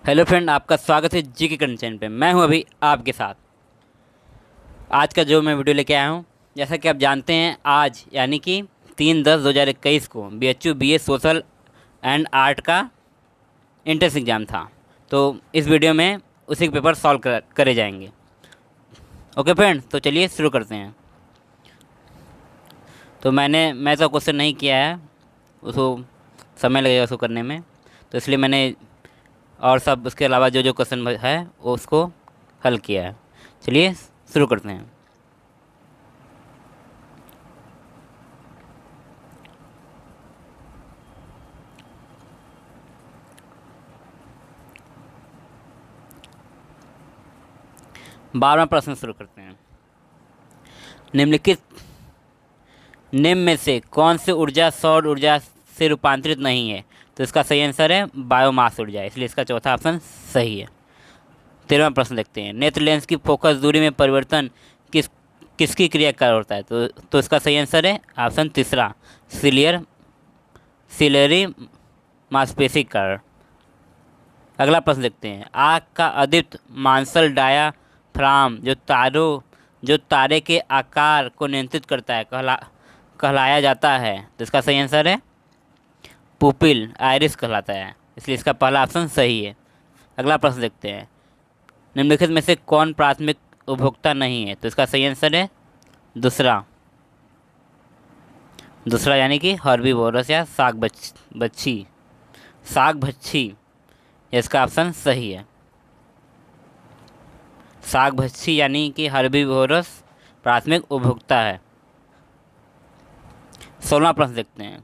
Hello friend, आपका स्वागत है जी के करंट चैनल पे। मैं हूं अभी आपके साथ। आज का जो मैं वीडियो लेके आया हूं, जैसा कि आप जानते हैं, आज यानी कि 3/10/2021 को BHU BA social and art का एंट्रेंस एग्ज़ाम था। तो इस वीडियो में उसी के पेपर सॉल्व करे जाएंगे। ओके फ्रेंड, तो चलिए शुरू करते हैं। तो मैं तो क्वेश्चन नहीं किया है, उसको समय लगेगा उसको करने में, तो इसलिए मैंने और सब उसके अलावा जो जो क्वेश्चन है वो उसको हल किया है। चलिए शुरू करते हैं। बारहवां प्रश्न शुरू करते हैं। निम्नलिखित निम्न में से कौन सी ऊर्जा सौर ऊर्जा से रूपांतरित नहीं है? तो इसका सही आंसर है बायोमास ऊर्जा, इसलिए इसका चौथा ऑप्शन सही है। 13वां प्रश्न देखते हैं। नेत्र लेंस की फोकस दूरी में परिवर्तन किस किसकी क्रिया का कारण होता है? तो इसका सही आंसर है ऑप्शन तीसरा, सिलियर सिलेरी मांसपेशी कारण। अगला प्रश्न देखते हैं। आग का अदीप्त मांसल डायाफ्राम जो तारे के आकार को नियंत्रित करता है कहलाया जाता है। तो इसका सही आंसर है पुपिल आइरिस कहलाता है, इसलिए इसका पहला ऑप्शन सही है। अगला प्रश्न देखते हैं। निम्नलिखित में से कौन प्राथमिक उपभोक्ता नहीं है? तो इसका सही आंसर है दूसरा दूसरा यानी कि हर्बीवोरस या साग भच्छी, इसका ऑप्शन सही है। साग भच्छी यानी कि हर्बीवोरस प्राथमिक उपभोक्ता है। 16वां प्रश्न देखते हैं।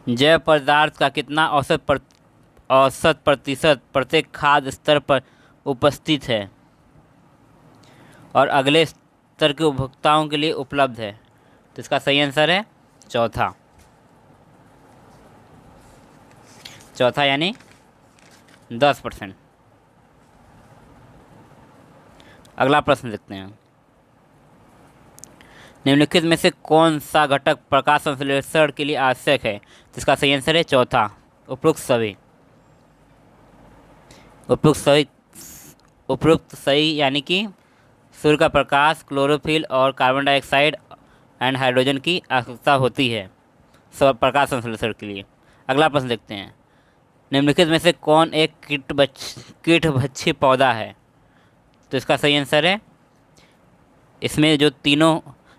जैव पदार्थ का कितना औसत प्रतिशत प्रत्येक खाद्य स्तर पर उपस्थित है और अगले स्तर के उपभोक्ताओं के लिए उपलब्ध है? तो इसका सही आंसर है चौथा यानी 10%। अगला प्रश्न देखते हैं। निम्नलिखित में से कौन सा घटक प्रकाश संश्लेषण के लिए आवश्यक है? तो इसका सही आंसर है चौथा, उपरोक्त सभी उपरोक्त सही यानी कि सूर्य का प्रकाश, क्लोरोफिल और कार्बन डाइऑक्साइड एंड हाइड्रोजन की आवश्यकता होती है सब प्रकाश संश्लेषण के लिए। अगला प्रश्न देखते हैं। निम्नलिखित में से कौन एक कीटभक्षी पौधा है? तो इसका सही आंसर है, इसमें जो तीनों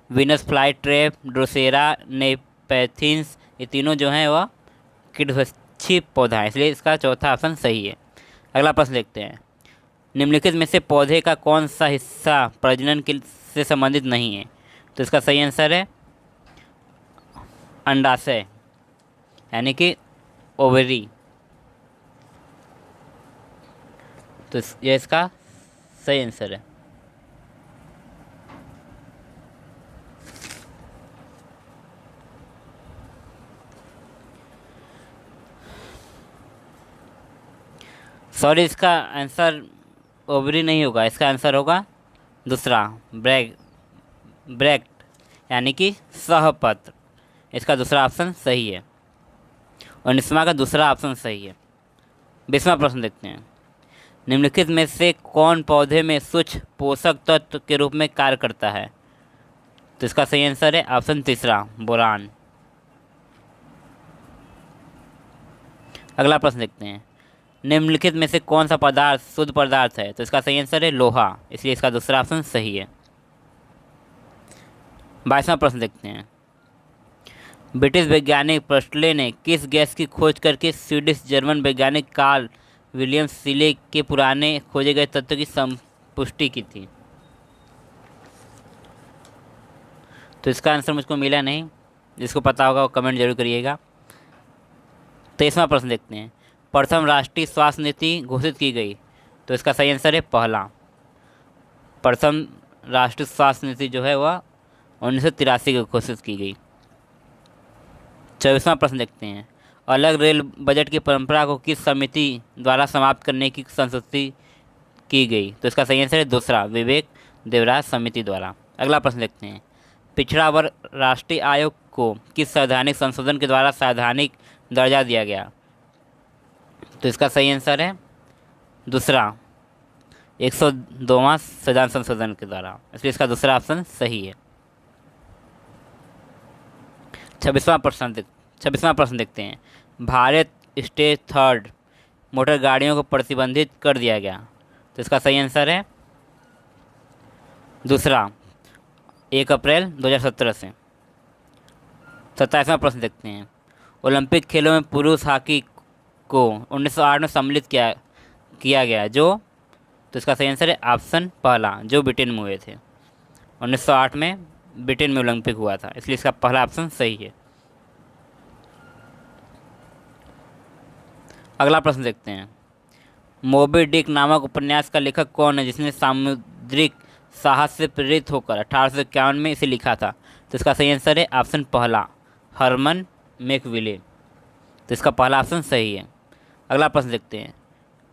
वीनस फ्लाई ट्रैप, ड्रोसेरा, नेपैथिन्स, ये तीनों जो हैं वह कीटभक्षी पौधा है, इसलिए इसका चौथा ऑप्शन सही है। अगला प्रश्न देखते हैं। निम्नलिखित में से पौधे का कौन सा हिस्सा प्रजनन के से संबंधित नहीं है? तो इसका सही आंसर है अंडाशय यानी कि ओवरी। तो यह इसका सही आंसर है। सॉरी, इसका आंसर ओवरी नहीं होगा, इसका आंसर होगा दूसरा, ब्रैक्ट यानी कि सहपत्र, इसका दूसरा ऑप्शन सही है। 19वां का दूसरा ऑप्शन सही है। 20वां प्रश्न देखते हैं। निम्नलिखित में से कौन पौधे में सूक्ष्म पोषक तत्व के रूप में कार्य करता है? तो इसका सही आंसर है ऑप्शन तीसरा, बोरान। अगला प्रश्न देखते हैं। निम्नलिखित में से कौन सा पदार्थ शुद्ध पदार्थ है? तो इसका सही आंसर है लोहा, इसलिए इसका दूसरा ऑप्शन सही है। 22वां प्रश्न देखते हैं। ब्रिटिश वैज्ञानिक प्रस्टले ने किस गैस की खोज करके स्वीडिश जर्मन वैज्ञानिक कार्ल विलियम सीले के पुराने खोजे गए तत्व की पुष्टि की थी? तो इसका आंसर मुझको मिला नहीं, जिसको पता होगा वो कमेंट जरूर करिएगा। 23वां प्रश्न देखते हैं। प्रथम राष्ट्रीय स्वास्थ्य नीति घोषित की गई? तो इसका सही आंसर है पहला, प्रथम राष्ट्रीय स्वास्थ्य नीति जो है वह 1983 को घोषित की गई। 24वां प्रश्न देखते हैं। अलग रेल बजट की परंपरा को किस समिति द्वारा समाप्त करने की संस्तुति की गई? तो इसका सही आंसर है दूसरा, विवेक देवराज समिति द्वारा। अगला प्रश्न देखते हैं। पिछड़ा वर्ग राष्ट्रीय आयोग को किस संवैधानिक संशोधन के द्वारा संवैधानिक दर्जा दिया गया? तो इसका सही आंसर है दूसरा, 102वां संविधान संशोधन के द्वारा, इसलिए इसका दूसरा ऑप्शन सही है। 26वां प्रश्न देखते हैं। भारत स्टेज थर्ड मोटर गाड़ियों को प्रतिबंधित कर दिया गया, तो इसका सही आंसर है दूसरा, 1 अप्रैल 2017 से। 27वां प्रश्न देखते हैं। ओलंपिक खेलों में पुरुष हॉकी को 1908 में सम्मिलित किया गया, जो, तो इसका सही आंसर है ऑप्शन पहला, जो ब्रिटेन में हुए थे। 1908 में ब्रिटेन में ओलंपिक हुआ था, इसलिए इसका पहला ऑप्शन सही है। अगला प्रश्न देखते हैं। मोबी डिक नामक उपन्यास का लेखक कौन है, जिसने सामुद्रिक साहस से प्रेरित होकर 1851 में इसे लिखा था? तो इसका सही आंसर है ऑप्शन पहला, हरमन मेकविले। तो इसका पहला ऑप्शन सही है। अगला प्रश्न देखते हैं।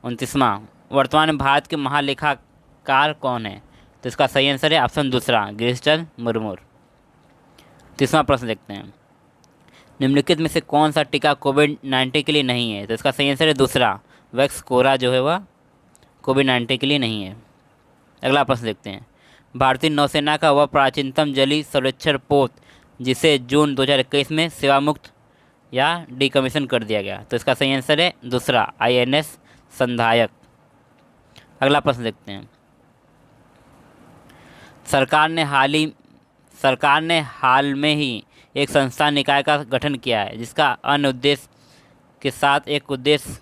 29वां, वर्तमान में भारत के महालेखाकार कौन है? तो इसका सही आंसर है ऑप्शन दूसरा, गिरीशचंद्र मुर्मू। 30वां प्रश्न देखते हैं। निम्नलिखित में से कौन सा टीका कोविड-19 के लिए नहीं है? तो इसका सही आंसर है दूसरा, वैक्सकोरा जो है वह कोविड-19 के लिए नहीं है। अगला प्रश्न देखते हैं। भारतीय नौसेना का वह प्राचीनतम जलीय सर्वेक्षण पोत जिसे जून 2021 में सेवामुक्त या डिकमीशन कर दिया गया, तो इसका सही आंसर है दूसरा, INS संधायक। अगला प्रश्न देखते हैं। सरकार ने हाल में ही एक संस्थान निकाय का गठन किया है, जिसका अन्य उद्देश्य के साथ एक उद्देश्य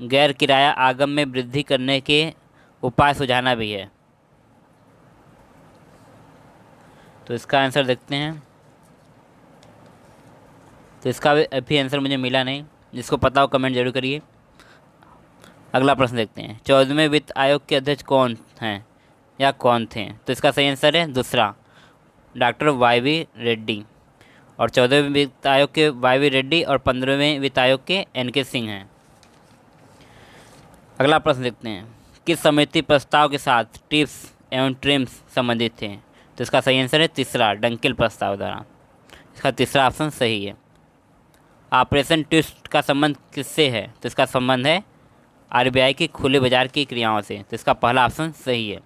गैर किराया आगम में वृद्धि करने के उपाय सुझाना भी है। तो इसका आंसर देखते हैं। तो इसका अभी आंसर मुझे मिला नहीं, जिसको पता हो कमेंट जरूर करिए। अगला प्रश्न देखते हैं। 14वें वित्त आयोग के अध्यक्ष कौन हैं या कौन थे? तो इसका सही आंसर है दूसरा, डॉक्टर YV रेड्डी। और 14वें वित्त आयोग के YV रेड्डी और 15वें वित्त आयोग के NK सिंह हैं। अगला प्रश्न देखते हैं। किस समिति प्रस्ताव के साथ टिप्स एवं ट्रिम्स संबंधित थे? तो इसका सही आंसर है तीसरा, डंकेल प्रस्ताव द्वारा। इसका तीसरा ऑप्शन सही है। ऑपरेशन ट्विस्ट का संबंध किससे है? तो इसका संबंध है RBI की खुले बाजार की क्रियाओं से, तो इसका पहला ऑप्शन सही है।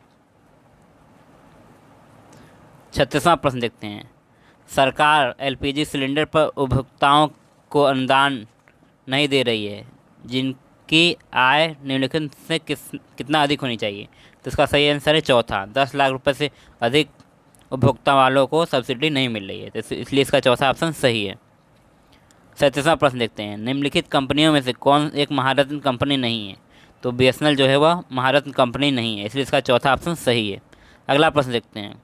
36वां प्रश्न देखते हैं। सरकार LPG सिलेंडर पर उपभोक्ताओं को अनुदान नहीं दे रही है, जिनकी आय निम्नलिखित से कितना अधिक होनी चाहिए? तो इसका सही आंसर है चौथा, 10 लाख रुपए से अधिक उपभोक्ता वालों को सब्सिडी नहीं मिल रही है, तो इसलिए इसका चौथा ऑप्शन सही है। 37वां प्रश्न देखते हैं। निम्नलिखित कंपनियों में से कौन एक महारत्न कंपनी नहीं है? तो BSNL जो है वह महारत्न कंपनी नहीं है, इसलिए इसका चौथा ऑप्शन सही है। अगला प्रश्न देखते हैं।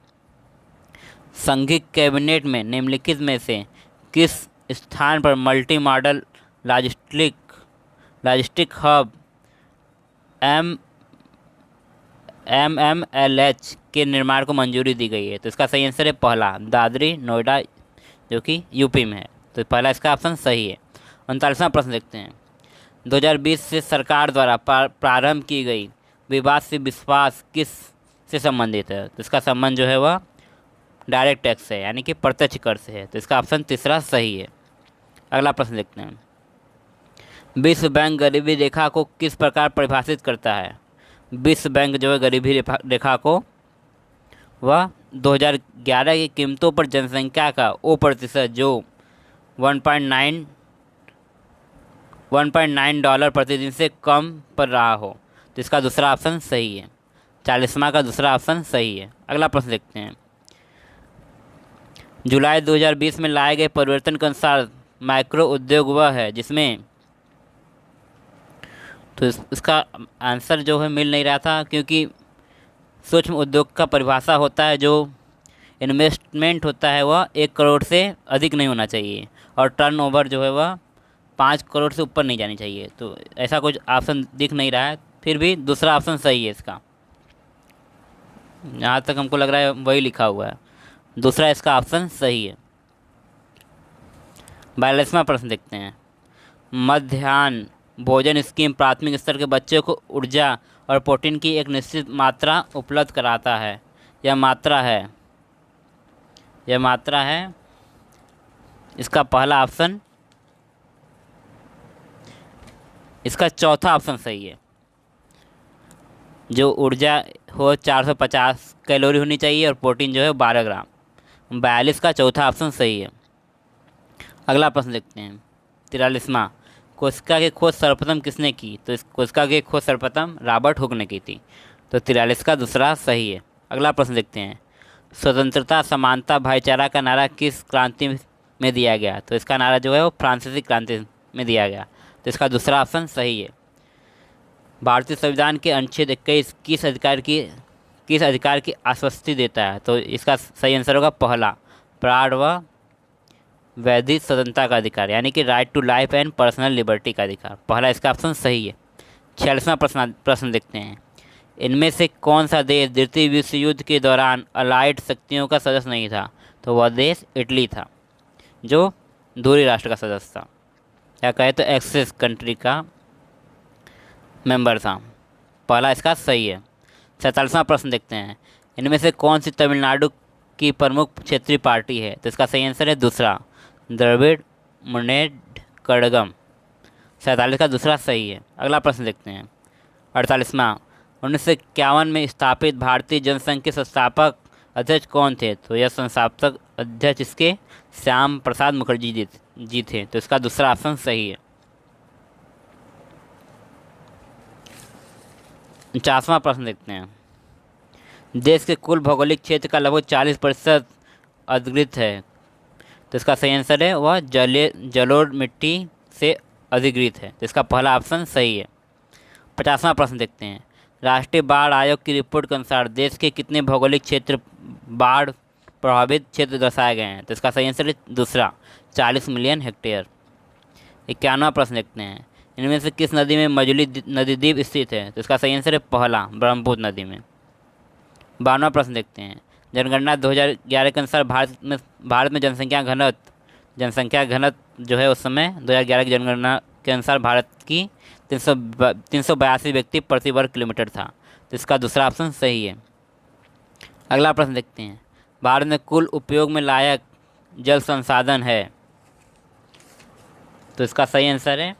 संघीय कैबिनेट में निम्नलिखित में से किस स्थान पर multi modal logistic hub MMLH के निर्माण को मंजूरी दी गई है? तो इसका सही आंसर है पहला, दादरी नोएडा, जो कि यूपी में है, तो पहला इसका ऑप्शन सही है। 39वां प्रश्न देखते हैं। 2020 से सरकार द्वारा प्रारंभ की गई विवाद से विश्वास किस से संबंधित है? तो इसका संबंध जो है वह डायरेक्ट टैक्स से, यानी कि प्रत्यक्ष कर से है, तो इसका ऑप्शन तीसरा सही है। अगला प्रश्न देखते हैं। विश्व बैंक गरीबी रेखा को किस प्रकार परिभाषित करता है? विश्व बैंक जो है गरीबी रेखा को वह 2011 की कीमतों पर जनसंख्या का वो प्रतिशत जो 1.9 डॉलर प्रतिदिन से कम पर रहा हो, तो इसका दूसरा ऑप्शन सही है। 40वां का दूसरा ऑप्शन सही है। अगला प्रश्न देखते हैं। जुलाई 2020 में लाए गए परिवर्तन के अनुसार माइक्रो उद्योग वह है जिसमें, तो इसका आंसर जो है मिल नहीं रहा था, क्योंकि सूक्ष्म उद्योग का परिभाषा होता है जो इन्वेस्टमेंट होता है वह 1 करोड़ से अधिक नहीं होना चाहिए, और टर्नओवर जो है वह 5 करोड़ से ऊपर नहीं जानी चाहिए। तो ऐसा कुछ ऑप्शन दिख नहीं रहा है, फिर भी दूसरा ऑप्शन सही है इसका। जहाँ तक हमको लग रहा है वही लिखा हुआ है, दूसरा इसका ऑप्शन सही है। 42वां प्रश्न देखते हैं। मध्याह्न भोजन स्कीम प्राथमिक स्तर के बच्चों को ऊर्जा और प्रोटीन की एक निश्चित मात्रा उपलब्ध कराता है। यह मात्रा है इसका पहला ऑप्शन इसका चौथा ऑप्शन सही है। जो ऊर्जा हो 450 कैलोरी होनी चाहिए और प्रोटीन जो है 12 ग्राम। 42 का चौथा ऑप्शन सही है। अगला प्रश्न देखते हैं 43वां। कोशिका की खोज सर्वप्रथम किसने की? तो इस कोशिका की खोज सर्वप्रथम रॉबर्ट हुक ने की थी। तो 43 का दूसरा सही है। अगला प्रश्न देखते हैं स्वतंत्रता समानता भाईचारा का नारा किस क्रांति में दिया गया? तो इसका नारा जो है वो फ्रांसीसी क्रांति में दिया गया। तो इसका दूसरा ऑप्शन सही है। भारतीय संविधान के अनुच्छेद 21 किस अधिकार की आश्वस्ति देता है? तो इसका सही आंसर होगा पहला, प्राण व वैधिक स्वतंत्रता का अधिकार, यानी कि right to life and personal liberty का अधिकार। पहला इसका ऑप्शन सही है। 46वां प्रश्न देखते हैं इनमें से कौन सा देश द्वितीय विश्व युद्ध के दौरान अलाइड शक्तियों का सदस्य नहीं था? तो वह देश इटली था, जो दूरी राष्ट्र का सदस्य था, या कहे तो एक्सेस कंट्री का मेंबर था। पहला इसका सही है। 47वां प्रश्न देखते हैं इनमें से कौन सी तमिलनाडु की प्रमुख क्षेत्रीय पार्टी है? तो इसका सही आंसर है दूसरा, द्रविड़ मुन्नेट्र कड़गम। 47 का दूसरा सही है। अगला प्रश्न देखते हैं 48वां। 1951 में स्थापित भारतीय जनसंघ के संस्थापक अध्यक्ष कौन थे? तो यह संस्थापक अध्यक्ष इसके श्याम प्रसाद मुखर्जी जी थे। तो इसका दूसरा ऑप्शन सही है। 49वां प्रश्न देखते हैं देश के कुल भौगोलिक क्षेत्र का लगभग 40% अधिकृत है। तो इसका सही आंसर है वह जलोढ़ मिट्टी से अधिकृत है। तो इसका पहला ऑप्शन सही है। 50वां प्रश्न देखते हैं राष्ट्रीय बाढ़ आयोग की रिपोर्ट के अनुसार देश के कितने भौगोलिक क्षेत्र बाढ़ प्रभावित क्षेत्र दर्शाए गए हैं? तो इसका सही आंसर है दूसरा, 40 मिलियन हेक्टेयर। 51वां प्रश्न देखते हैं इनमें से किस नदी में मजुली नदी द्वीप स्थित है? तो इसका सही आंसर है पहला, ब्रह्मपुत्र नदी में। 52वां प्रश्न देखते हैं जनगणना 2011 के अनुसार भारत में जनसंख्या घनत्व जो है उस समय 2011 की जनगणना के अनुसार भारत की 382 व्यक्ति प्रति वर्ग किलोमीटर था। तो इसका दूसरा ऑप्शन सही है। अगला प्रश्न देखते हैं भारत में कुल उपयोग में लायक जल संसाधन है? तो इसका सही आंसर है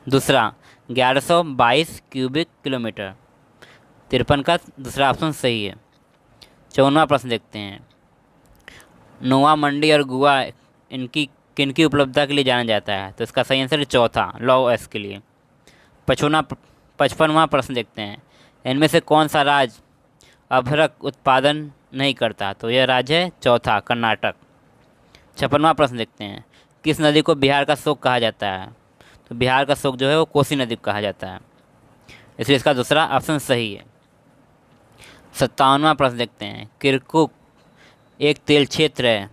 दूसरा, 1122 क्यूबिक किलोमीटर। 53 का दूसरा ऑप्शन सही है। 54वां प्रश्न देखते हैं नोवा मंडी और गुआ इनकी किनकी उपलब्धता के लिए जाना जाता है? तो इसका सही आंसर है चौथा, लॉ एस के लिए। 55वां प्रश्न देखते हैं इनमें से कौन सा राज्य अभ्रक उत्पादन नहीं करता? तो यह राज्य है चौथा, कर्नाटक। 56वां प्रश्न देखते हैं किस नदी को बिहार का शोक कहा जाता है? तो बिहार का शोक जो है वो कोसी नदी को कहा जाता है, इसलिए इसका दूसरा ऑप्शन सही है। 57वां प्रश्न देखते हैं किरकुक एक तेल क्षेत्र है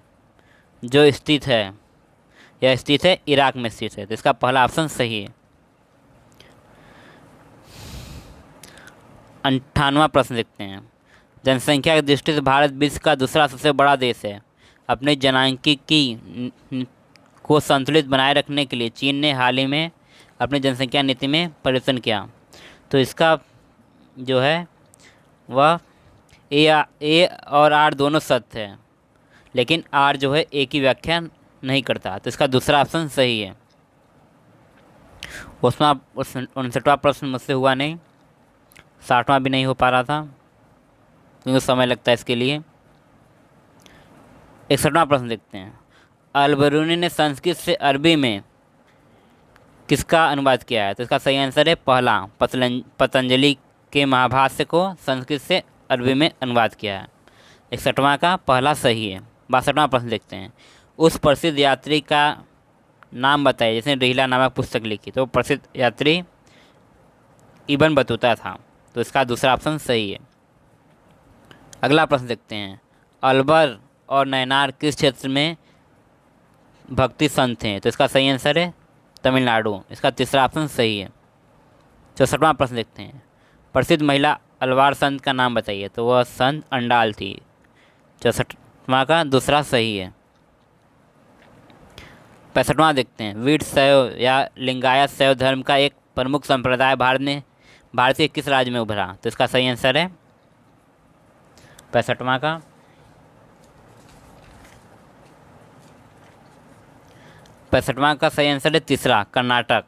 जो यह स्थित है इराक में स्थित है। तो इसका पहला ऑप्शन सही है। 58वां प्रश्न देखते हैं जनसंख्या की दृष्टि से भारत विश्व का दूसरा सबसे बड़ा देश है। अपने जनसांख्यिकी को संतुलित बनाए रखने के लिए चीन ने हाल ही में अपनी जनसंख्या नीति में परिवर्तन किया। तो इसका जो है वह ए और आर दोनों सत्य है, लेकिन आर जो है ए की व्याख्या नहीं करता। तो इसका दूसरा ऑप्शन सही है। 59वां प्रश्न मुझसे हुआ नहीं, 60वां भी नहीं हो पा रहा था क्योंकि समय लगता है इसके लिए। 61वां प्रश्न देखते हैं अल-बरूनी ने संस्कृत से अरबी में किसका अनुवाद किया है? तो इसका सही आंसर है पहला, पतंजलि के महाभाष्य को संस्कृत से अरबी में अनुवाद किया है। 61वां का पहला सही है। 62वां प्रश्न देखते हैं उस प्रसिद्ध यात्री का नाम बताइए जिसने रिहला नामक पुस्तक लिखी। तो प्रसिद्ध यात्री इब्न बतूता था। तो इसका दूसरा ऑप्शन सही है। अगला प्रश्न देखते हैं अलवर और नैनार किस क्षेत्र में भक्ति संत हैं? तो इसका सही आंसर है तमिलनाडु। इसका तीसरा ऑप्शन सही है। 64वां प्रश्न देखते हैं प्रसिद्ध महिला अलवार संत का नाम बताइए। तो वह संत अंडाल थी। 64वां का दूसरा सही है। 65वां देखते हैं वीर शैव या लिंगायत शैव धर्म का एक प्रमुख संप्रदाय भारत के किस राज्य में उभरा? तो इसका सही आंसर है 65वां का 65वां का सही आंसर है तीसरा, कर्नाटक।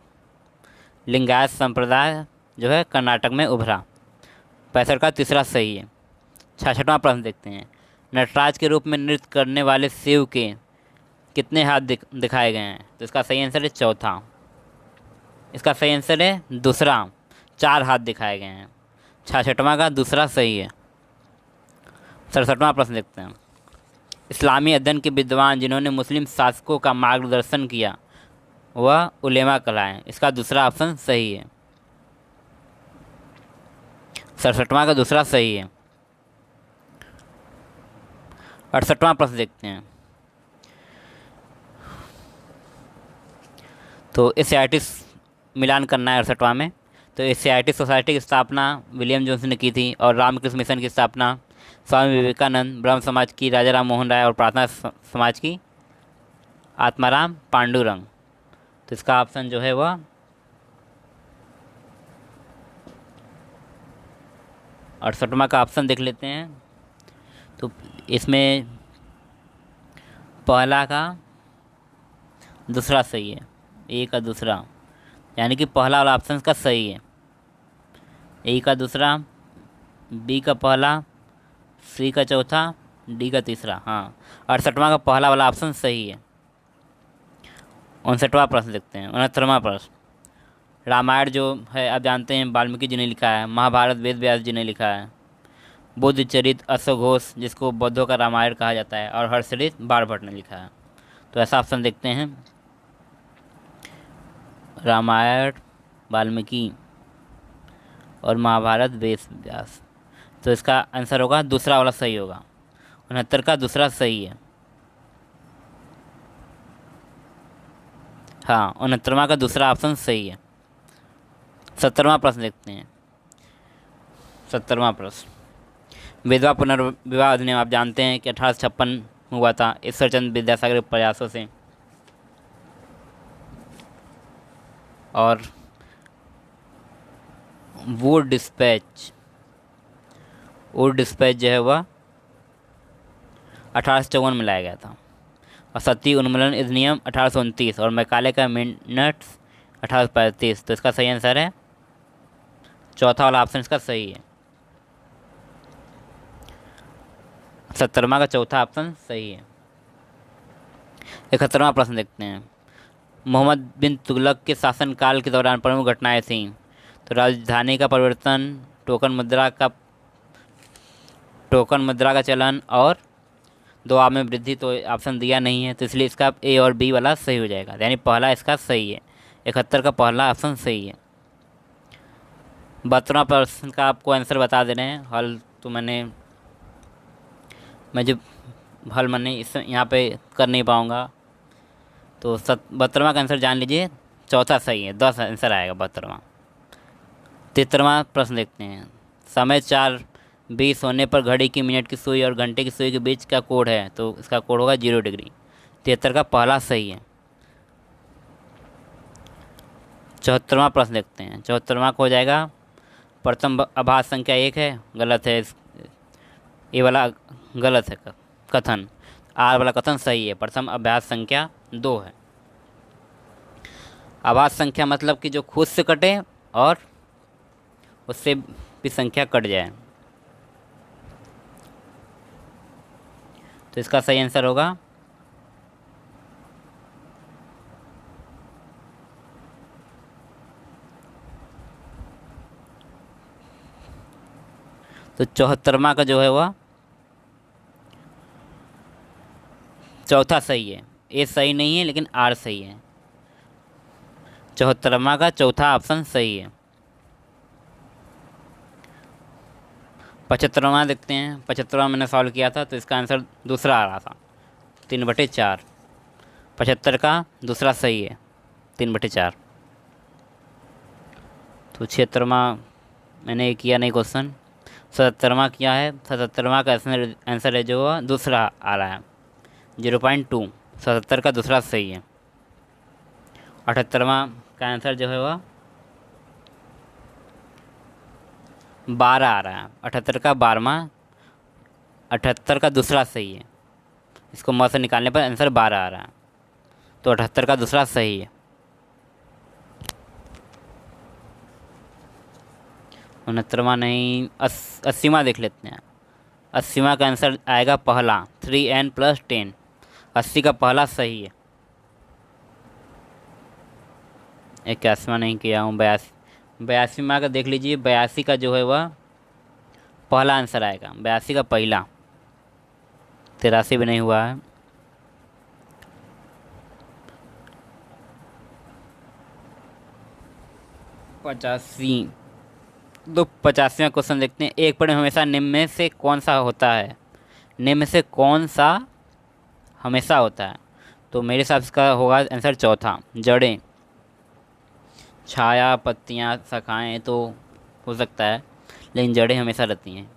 लिंगायत संप्रदाय जो है कर्नाटक में उभरा। 65 का तीसरा सही है। 66वां प्रश्न देखते हैं। नटराज के रूप में नृत्य करने वाले शिव के कितने हाथ दिखाए गए हैं? तो इसका सही आंसर है चौथा। इसका सही आंसर है दूसरा, 4 हाथ दिखाए गए हैं। 66वां का दूसरा सही है। 67वां प्रश्न देखते हैं। इस्लामी अध्ययन के विद्वान जिन्होंने मुस्लिम शासकों का मार्गदर्शन किया वह उलेमा कहलाए। इसका दूसरा ऑप्शन सही है। 67वां का दूसरा सही है। 68वां प्रश्न देखते हैं। तो एशियाटिक मिलान करना है 68वां में। तो एशियाटिक सोसाइटी की स्थापना विलियम जोन्स ने की थी और रामकृष्ण मिशन की स्थापना स्वामी विवेकानंद, ब्रह्म समाज की राजा राम मोहन राय और प्रार्थना समाज की आत्माराम पांडुरंग। तो इसका ऑप्शन जो है वह 68वां का ऑप्शन देख लेते हैं। तो इसमें पहला का दूसरा सही है, ए का दूसरा, यानी कि पहला वाला ऑप्शन का सही है। ए का दूसरा, बी का पहला, सी का चौथा, डी का तीसरा। हाँ, 68वां का पहला वाला ऑप्शन सही है। 59वां प्रश्न देखते हैं। 69वां प्रश्न। रामायण जो है आप जानते हैं वाल्मीकि जी ने लिखा है। महाभारत वेद व्यास जी ने लिखा है। बुद्ध चरित अश्वघोष जिसको बौद्धों का रामायण कहा जाता है और हर्षचरित बाणभट्ट ने लिखा है। तो ऐसा ऑप्शन देखते हैं। रामायण वाल्मीकि और महाभारत वेद व्यास। तो इसका आंसर होगा दूसरा वाला सही होगा। 69 का दूसरा सही है। हाँ, 69वां का दूसरा ऑप्शन सही है। 70वां प्रश्न देखते हैं। 70वां प्रश्न। विधवा पुनर्विवाह अधिनियम आप जानते हैं कि 1856 हुआ था ईश्वरचंद्र विद्यासागर के प्रयासों से। और वुड डिस्पैच जो है वह 1854 में लाया गया था। और सती उन्मूलन अधिनियम 1829 और मैकाले का मिनट्स 1835। तो इसका सही आंसर है चौथा वाला ऑप्शन इसका सही है। 70वां का चौथा ऑप्शन सही है। 71वां प्रश्न देखते हैं। मोहम्मद बिन तुगलक के शासनकाल के दौरान प्रमुख घटनाएं थीं। तो राजधानी का परिवर्तन, टोकन मुद्रा का चलन और दुआ में वृद्धि। तो ऑप्शन दिया नहीं है, तो इसलिए इसका ए और बी वाला सही हो जाएगा, यानी पहला इसका सही है। 71 का पहला ऑप्शन सही है। 72वां प्रश्न का आपको आंसर बता दे रहे हैं। हल तो मैं जो हल मैंने इस यहाँ पे कर नहीं पाऊँगा। तो 72वां का आंसर जान लीजिए, चौथा सही है। 10 आंसर आएगा 72वां। 73वां प्रश्न देखते हैं। समय 4:20 होने पर घड़ी की मिनट की सुई और घंटे की सुई के बीच का कोण है। तो इसका कोण होगा 0 डिग्री। 73 का पहला सही है। 74वां प्रश्न देखते हैं। 74वां को हो जाएगा प्रथम आभास संख्या 1 है, गलत है। ये वाला गलत है कथन। आर वाला कथन सही है। प्रथम अभ्यास संख्या 2 है। आभास संख्या मतलब कि जो खुद से कटे और उससे भी संख्या कट जाए। तो इसका सही आंसर होगा तो 74वां का जो है वह चौथा सही है। ए सही नहीं है लेकिन आर सही है। 74वां का चौथा ऑप्शन सही है। 75वां देखते हैं। 75वां मैंने सॉल्व किया था तो इसका आंसर दूसरा आ रहा था, 3/4। 75 का दूसरा सही है, 3/4। तो 76वां मैंने किया नहीं क्वेश्चन। 77वां किया है। 77वां का आंसर है जो दूसरा आ रहा है, 0.2। 77 का दूसरा सही है। 78वां का आंसर जो है वह 12 आ रहा है। 78 का 12वां, 78 का दूसरा सही है। इसको म से निकालने पर आंसर 12 आ रहा है। तो 78 का दूसरा सही है। 69वां नहीं, 80वां देख लेते हैं। 80वां का आंसर आएगा पहला, 3n+10। 80 का पहला सही है। 81वां नहीं किया हूँ, 82वां का देख लीजिए। 82 का जो है वह पहला आंसर आएगा, 82 का पहला। 83 भी नहीं हुआ है। 85, तो 85वां क्वेश्चन देखते हैं। एक पेड़ हमेशा निम्न में से कौन सा होता है? निम्न में से कौन सा हमेशा होता है? तो मेरे हिसाब से इसका होगा आंसर चौथा, जड़ें। छाया, पत्तियां, शाखाएं तो हो सकता है, लेकिन जड़ें हमेशा रहती हैं।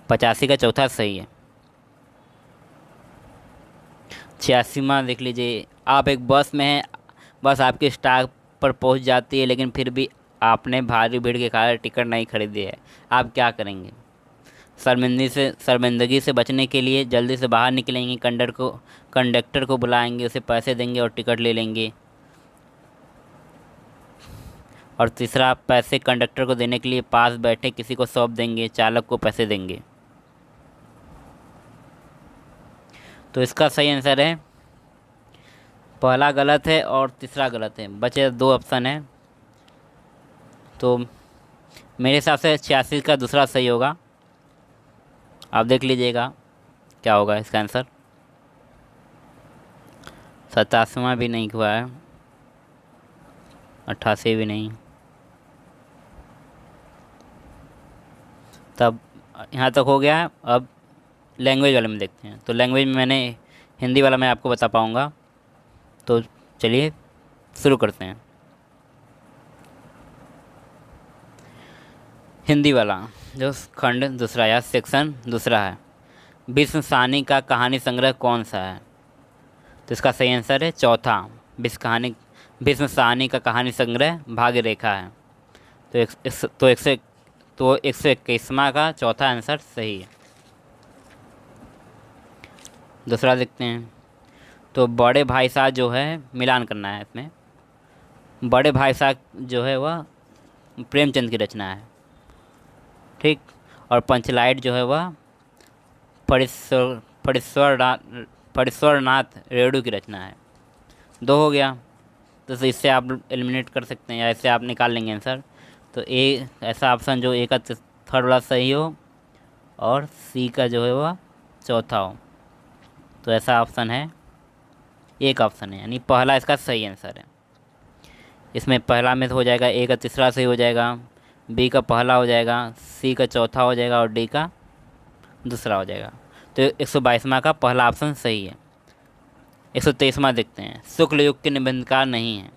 85 का चौथा सही है। 86वां देख लीजिए। आप एक बस में हैं, बस आपके स्टॉप पर पहुंच जाती है, लेकिन फिर भी आपने भारी भीड़ के कारण टिकट नहीं खरीदी है। आप क्या करेंगे? शर्मिंदगी से बचने के लिए जल्दी से बाहर निकलेंगे, कंडक्टर को बुलाएंगे, उसे पैसे देंगे और टिकट ले लेंगे। और तीसरा, पैसे कंडक्टर को देने के लिए पास बैठे किसी को सौंप देंगे, चालक को पैसे देंगे। तो इसका सही आंसर है पहला गलत है और तीसरा गलत है, बचे दो ऑप्शन है। तो मेरे हिसाब से 86 का दूसरा सही होगा। आप देख लीजिएगा क्या होगा इसका आंसर। 87वां भी नहीं हुआ है, 88 भी नहीं। तब यहाँ तक हो गया है। अब लैंग्वेज वाले में देखते हैं। तो लैंग्वेज में मैंने हिंदी वाला मैं आपको बता पाऊँगा। तो चलिए शुरू करते हैं। हिंदी वाला जो खंड दूसरा या सेक्शन दूसरा है, विश्व सानी का कहानी संग्रह कौन सा है? तो इसका सही आंसर है चौथा, विश्व सानी का कहानी संग्रह भाग्य रेखा है। तो एक सौ 121वां का चौथा आंसर सही है। दूसरा देखते हैं। तो बड़े भाई साहब जो है, मिलान करना है इसमें। बड़े भाई साहब जो है वह प्रेमचंद की रचना है, ठीक। और पंचलाइट जो है वह फणीश्वरनाथ रेणु की रचना है। दो हो गया। तो इससे आप एलिमिनेट कर सकते हैं या इससे आप निकाल लेंगे आंसर। तो ए ऐसा ऑप्शन जो ए का थर्ड वाला सही हो और सी का जो है वह चौथा हो। तो ऐसा ऑप्शन है, एक ऑप्शन है, यानी पहला इसका सही आंसर है। इसमें पहला में हो जाएगा, ए का तीसरा सही हो जाएगा, बी का पहला हो जाएगा, सी का चौथा हो जाएगा और डी का दूसरा हो जाएगा। तो 122वां का पहला ऑप्शन सही है। 123वां देखते हैं। शुक्ल युग के निबंधकार नहीं है।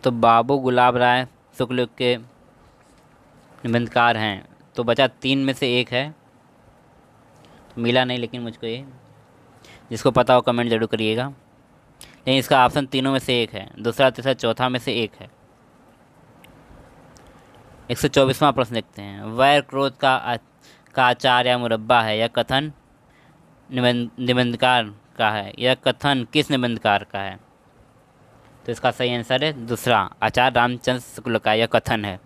तो बाबू गुलाब राय शुक्ल युग के निबंधकार हैं। तो बचा 3 में से एक है, तो मिला नहीं लेकिन मुझको ये, जिसको पता हो कमेंट जरूर करिएगा। लेकिन इसका ऑप्शन तीनों में से एक है, दूसरा तीसरा चौथा में से एक है। 124वां प्रश्न देखते हैं। वैर क्रोध का आचार या मुरब्बा है, यह कथन निबंधकार का है। यह कथन किस निबंधकार का है? तो इसका सही आंसर है दूसरा, आचार्य रामचंद्र शुक्ल का यह कथन है।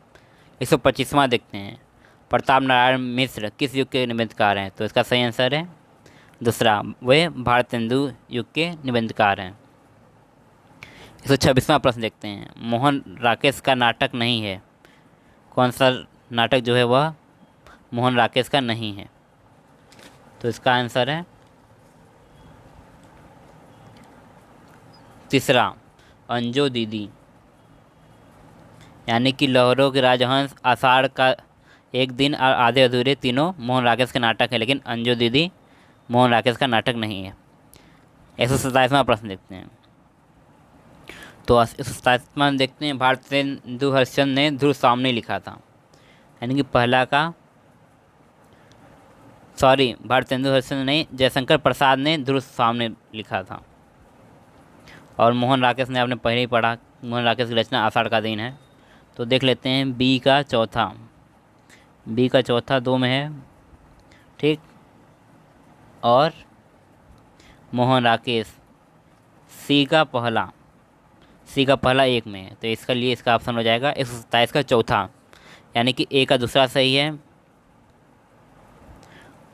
125वां देखते हैं। प्रताप नारायण मिश्र किस युग के निबंधकार हैं? तो इसका सही आंसर है दूसरा, वे भारतेंदु युग के निबंधकार हैं। 126वां प्रश्न देखते हैं। मोहन राकेश का नाटक नहीं है। कौन सा नाटक जो है वह मोहन राकेश का नहीं है? तो इसका आंसर है तीसरा, अंजो दीदी, यानी कि लहरों के राजहंस, आषाढ़ का एक दिन और आधे अधूरे तीनों मोहन राकेश के नाटक है, लेकिन अंजो दीदी मोहन राकेश का नाटक नहीं है। 127वां प्रश्न देखते हैं। तो 127वां देखते हैं। भारतेंदु हरिश्चंद्र ने ध्रुव सामने लिखा था, यानी कि पहला का भारतेंदु हरिश्चंद्र ने, जयशंकर प्रसाद ने ध्रुव सामने लिखा था। और मोहन राकेश ने आपने पहले ही पढ़ा, मोहन राकेश की रचना आषाढ़ का दिन है। तो देख लेते हैं बी का चौथा 2 में है, ठीक। और मोहन राकेश सी का पहला सी का पहला एक में है, तो इसका लिए इसका ऑप्शन हो जाएगा 127 का चौथा, यानी कि ए का दूसरा सही है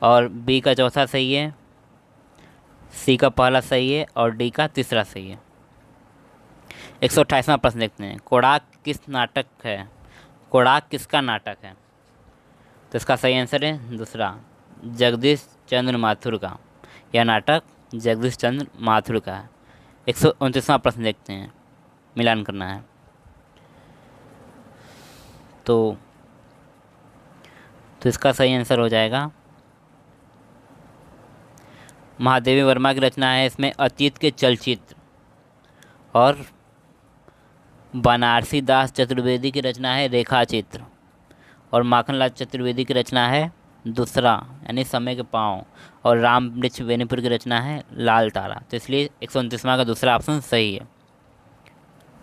और बी का चौथा सही है, सी का पहला सही है और डी का तीसरा सही है। 128वां प्रश्न देखते हैं, कोणार्क किस नाटक है, कोणार्क किसका नाटक है? तो इसका सही आंसर है दूसरा, जगदीश चंद्र माथुर का। यह नाटक जगदीश चंद्र माथुर का है। 129वां प्रश्न देखते हैं, मिलान करना है। तो इसका सही आंसर हो जाएगा, महादेवी वर्मा की रचना है इसमें अतीत के चलचित्र, और बनारसी दास चतुर्वेदी की रचना है रेखाचित्र, और माखनलाल चतुर्वेदी की रचना है दूसरा यानी समय के पाँव, और राम वृक्ष बेनीपुर की रचना है लाल तारा। तो इसलिए 129वां का दूसरा ऑप्शन सही है।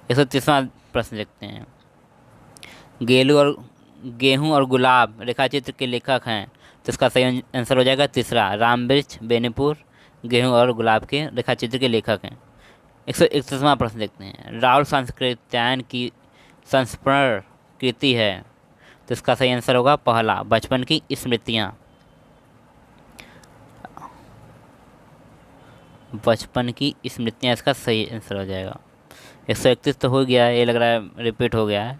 130वां प्रश्न देखते हैं, गेहूँ और गुलाब रेखाचित्र के लेखक हैं, तो इसका सही आंसर हो जाएगा तीसरा, राम वृक्ष बेनीपुर गेहूँ और गुलाब के रेखाचित्र के लेखक हैं। 131वां प्रश्न देखते हैं, राहुल सांस्कृत्यायन की संस्मरण कृति है, तो इसका सही आंसर होगा पहला, बचपन की स्मृतियाँ। बचपन की स्मृतियाँ इसका सही आंसर हो जाएगा। 131 तो हो गया है, ये लग रहा है रिपीट हो गया है।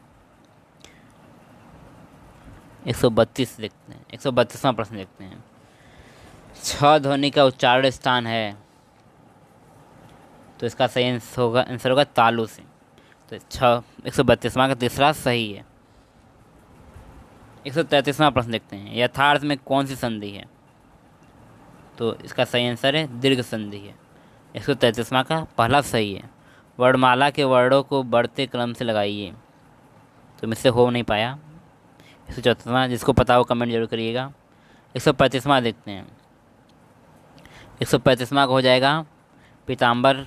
132 देखते हैं, 132वां प्रश्न देखते हैं, छ ध्वनि का उच्चारण स्थान है, तो इसका सही आंसर होगा तालु से। तो 132वां का तीसरा सही है। 133वां प्रश्न देखते हैं, यथार्थ में कौन सी संधि है, तो इसका सही आंसर है दीर्घ संधि है। 133वां का पहला सही है, वर्णमाला के वर्णों को बढ़ते क्रम से लगाइए, तो मुझसे हो नहीं पाया। 134वां, जिसको पता हो कमेंट जरूर करिएगा। 135वां देखते हैं, 135वां का हो जाएगा पीताम्बर,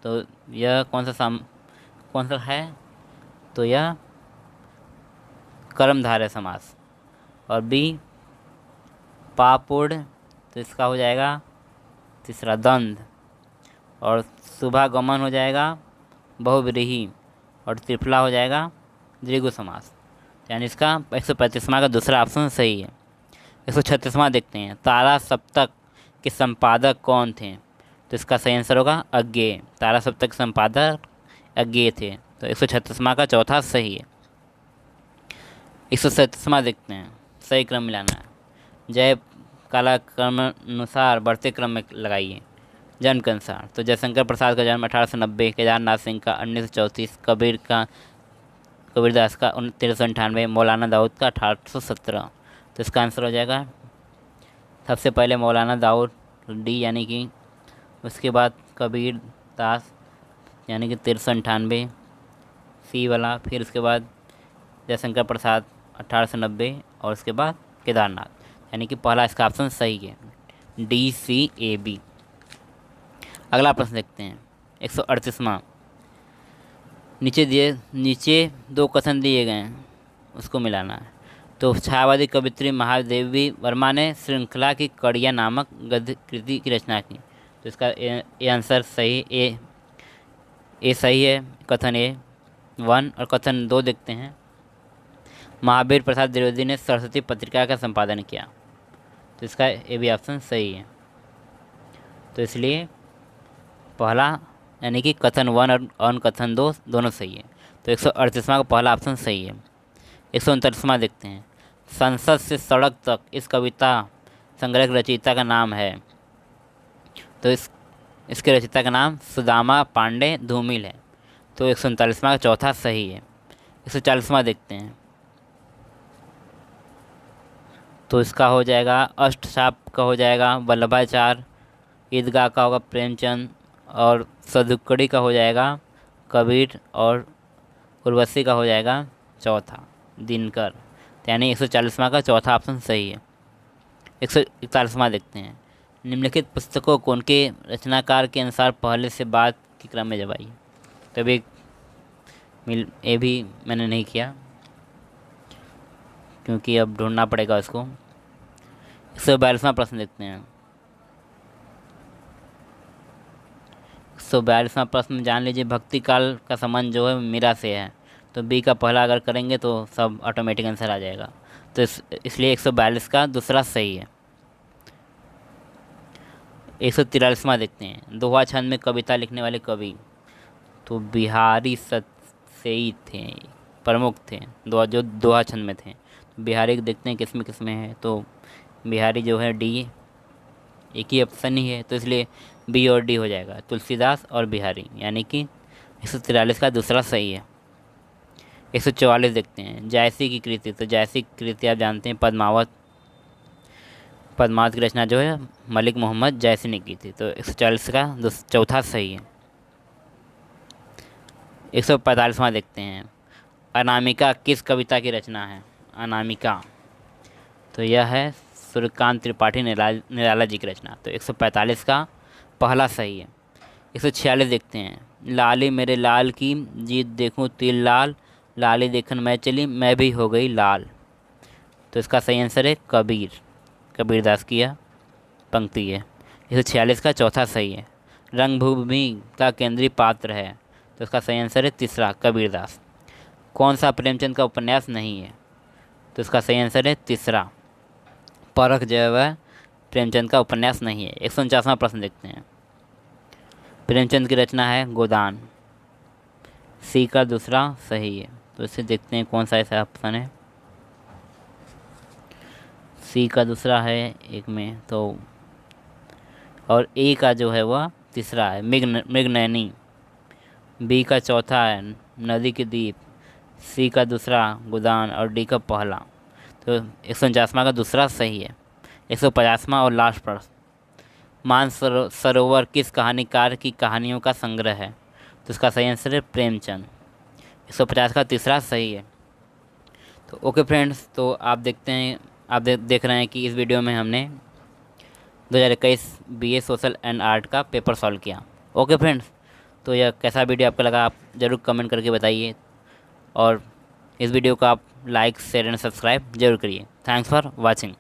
तो यह कौन सा है, तो यह कर्मधारय समास, और बी पापुड़, तो इसका हो जाएगा तीसरा द्वंद्व, और शुभागमन हो जाएगा बहुव्रीहि, और त्रिफला हो जाएगा द्विगु समास, यानी इसका 135वां का दूसरा ऑप्शन सही है। 136वां देखते हैं, तारा सप्तक के संपादक कौन थे, तो इसका सही आंसर होगा अज्ञेय, तारा सप्तक के संपादक अज्ञेय थे, तो 136वां का चौथा सही है। 137वां देखते हैं, सही क्रम मिलाना है, जय काला क्रम अनुसार बढ़ते क्रम में लगाइए जन्म के अनुसार, तो जयशंकर प्रसाद का जन्म 1890, केदारनाथ सिंह का 1934, कबीरदास का 1398, मौलाना दाऊद का 1817, तो इसका आंसर हो जाएगा सबसे पहले मौलाना दाऊद डी, यानी कि उसके बाद कबीर दास यानी कि 1398 सी वाला, फिर उसके बाद जयशंकर प्रसाद 1890, और उसके बाद केदारनाथ, यानी कि पहला इसका ऑप्शन सही है, DCAB। अगला प्रश्न देखते हैं, 138वां, नीचे दो कथन दिए गए हैं, उसको मिलाना है। तो छायावादी कवित्री महादेवी वर्मा ने श्रृंखला की कड़िया नामक गद्य कृति की रचना की, तो इसका ए आंसर सही, ए सही है, कथन A1, और कथन 2 देखते हैं, महावीर प्रसाद द्विवेदी ने सरस्वती पत्रिका का संपादन किया, तो इसका ए भी ऑप्शन सही है। तो इसलिए पहला यानी कि कथन 1 और कथन 2 दोनों सही है, तो 138वां का पहला ऑप्शन सही है। 139वां देखते हैं, संसद से सड़क तक इस कविता संग्रह की रचयिता का नाम है, तो इसके रचयिता का नाम सुदामा पांडे धूमिल है, तो 139वां का चौथा सही है। 140वां देखते हैं, तो इसका हो जाएगा अष्टशाप का हो जाएगा वल्लभाचार्य, ईदगाह का होगा प्रेमचंद, और सदुक्कड़ी का हो जाएगा कबीर, और उर्वशी का हो जाएगा चौथा दिनकर, यानी 140वां का चौथा ऑप्शन सही है। 141वां देखते हैं, निम्नलिखित पुस्तकों को उनके रचनाकार के अनुसार पहले से बाद के क्रम में जमाइए, तो अभी ये भी मैंने नहीं किया क्योंकि अब ढूंढना पड़ेगा उसको। 142वां प्रश्न देखते हैं, 142वां प्रश्न जान लीजिए, भक्ति काल का संबंध जो है मीरा से है। तो बी का पहला अगर करेंगे तो सब ऑटोमेटिक आंसर आ जाएगा। तो इसलिए 142 का दूसरा सही है। 143वां देखते हैं, दोहा छंद में कविता लिखने वाले कवि। तो बिहारी सतसेई थे, प्रमुख थे जो दोहा छंद में थे। बिहारी को देखते हैं किस में है। तो बिहारी जो है डी, एक ही ऑप्शन ही है, तो इसलिए बी और डी हो जाएगा, तुलसीदास और बिहारी, यानी कि 143 का दूसरा सही है। 144 देखते हैं, जायसी की कृति। तो जायसी की कृति आप जानते हैं पद्मावत की रचना जो है मलिक मोहम्मद जायसी ने की थी। तो 140 का चौथा सही है। 145वां देखते हैं, अनामिका किस कविता की रचना है? अनामिका, तो यह है सूर्यकांत त्रिपाठी निराला जी की रचना। तो 145 का पहला सही है। 146 देखते हैं, लाली मेरे लाल की जीत देखूं तिल लाल, लाली देखन मैं चली मैं भी हो गई लाल। तो इसका सही आंसर है कबीरदास की यह पंक्ति है। 146 का चौथा सही है। रंगभूमि का केंद्रीय पात्र है। तो इसका सही आंसर है तीसरा, कबीरदास। कौन सा प्रेमचंद का उपन्यास नहीं है? तो इसका सही आंसर है तीसरा, परख जो है वह प्रेमचंद का उपन्यास नहीं है। 149वां प्रश्न देखते हैं, प्रेमचंद की रचना है गोदान। सी का दूसरा सही है। तो इसे देखते हैं कौन सा ऐसा ऑप्शन है। सी का दूसरा है एक में, तो और ए का जो है वह तीसरा है, मृगनयनी। बी का चौथा है नदी के द्वीप। सी का दूसरा गोदान और डी का पहला। तो 149वां का दूसरा सही है। 150वां और लास्ट प्रश्न, सरोवर किस कहानीकार की कहानियों का संग्रह है? तो इसका सही आंसर है प्रेमचंद। 150 का तीसरा सही है। तो ओके फ्रेंड्स, तो आप देखते हैं, आप देख रहे हैं कि इस वीडियो में हमने 2021 BA सोशल एंड आर्ट का पेपर सॉल्व किया। ओके फ्रेंड्स, तो यह कैसा वीडियो आपको लगा आप ज़रूर कमेंट करके बताइए, और इस वीडियो को आप लाइक शेयर एंड सब्सक्राइब जरूर करिए। Thanks for watching.